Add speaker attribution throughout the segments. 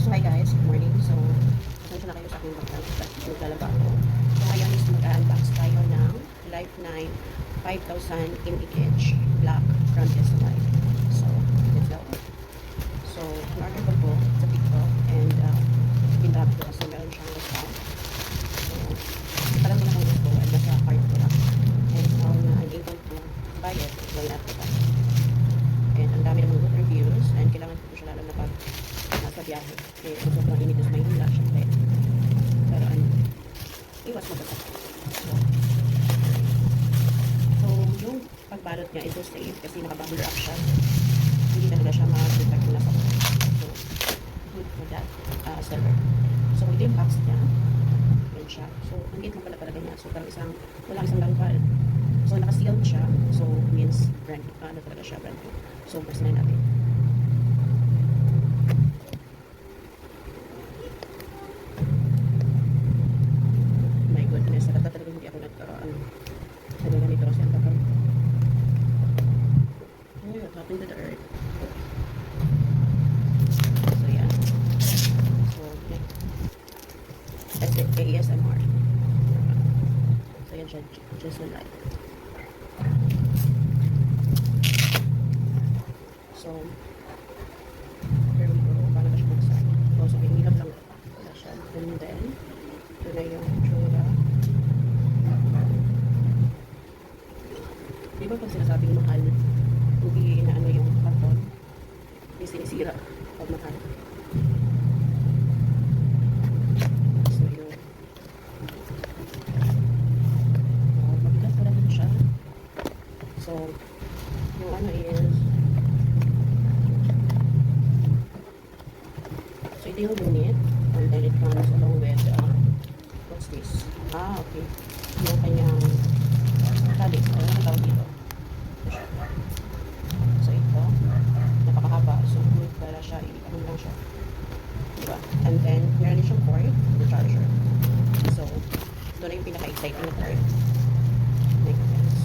Speaker 1: So hi guys, good morning. So, pasensya na kayo sa aking maglalaba ako. So ngayon is mag-unbox tayo ng Life 9 5000 mAh black front SY. So, let's go. So, in-order ko po sa TikTok and pinrap ko kasi meron siyang discount. So, parang muna kong gusto at nasa card ko lang. And now na I'm able to buy it going after that. And ang dami namang good reviews and kailangan ko siya lalo na pag nasa biyahe. Eh, kung sobrang init is Maynila, syempre. Pero iwas mo ba sa so, yung pagbalot niya, ito safe kasi naka-bubble wrap siya. Hindi talaga siya ma-protect na sa so, good for that server. So, ito yung box niya. Yan siya. So, ang liit lang pala talaga niya. So, parang walang isang lampal. So, naka-sealed siya. So, means brand, ano talaga siya, brand new. So, press na natin. My goodness, nakata talaga hindi ako nagaganito kasi ang takam. Oh, what happened to the earth? So, yeah. So, yeah. That's it, ASMR. So, yan siya, just a light. So, here we go. Paano ba siya magsabi? So, hinihilap lang pala siya. And then, ito na yung tsura. Di ba pag sinasabing mahal, hindi na ano yung karton, hindi sinisira pag mahal. So, yun. Mabigat pala din siya. So, yung ano is, ito yung unit and then it comes along with what's this? Okay. Yung kanyang talis. Ano tawag dito? So, ito. Napakahaba. So, good para siya. Ano lang siya. Diba? And then, meron din siyang cord, the charger. So, ito na yung pinaka-exciting na cord. Make sense.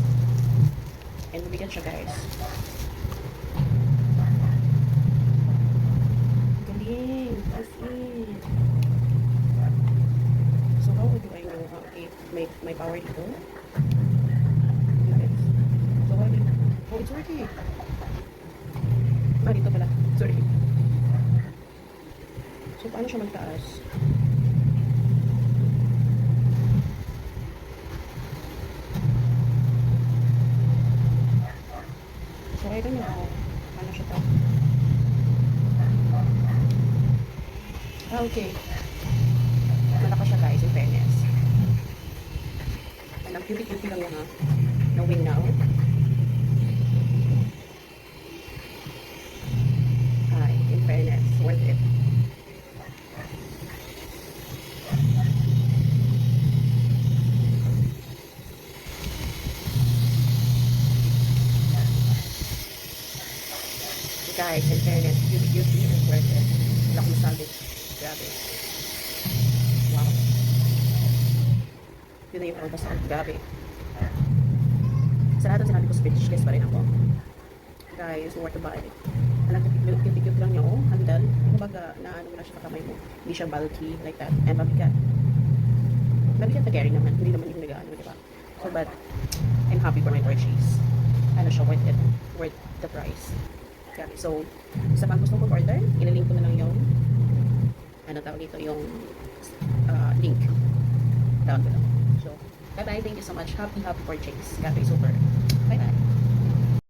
Speaker 1: And mabigat siya, guys. As in. So how do I know if my power dito? Okay. So how do oh, it's working. Dito pala. Sorry. So paano siya magtaas? So I don't know. Paano siya taas? Okay. Malakas siya guys, in fairness. Ang cutie-cutie lang yan ha. Knowing now. Ay, in fairness, worth it. Guys, in fairness, cutie-cutie is worth it. Wala akong masabi. Grabe. Wow. Yun na yung pagpasa. Grabe. Sa lahat ng sinabi ko, speechless pa rin ako. Guys, worth to buy. Alam, cute lang niya, oh. Handal. Kumbaga, naano mo na siya sa kamay mo. Hindi siya bulky, like that. And mabigat. Mabigat na carry naman. Hindi naman yung nag-ano, diba? So, but, I'm happy for my purchase. Ano siya, worth it. Worth the price. Grabe. So, sa pag gusto ko order, ilalink ko na lang yung ano tawag dito, yung link down below. So, bye-bye. Thank you so much. Happy purchase. Grabe, super. Bye-bye.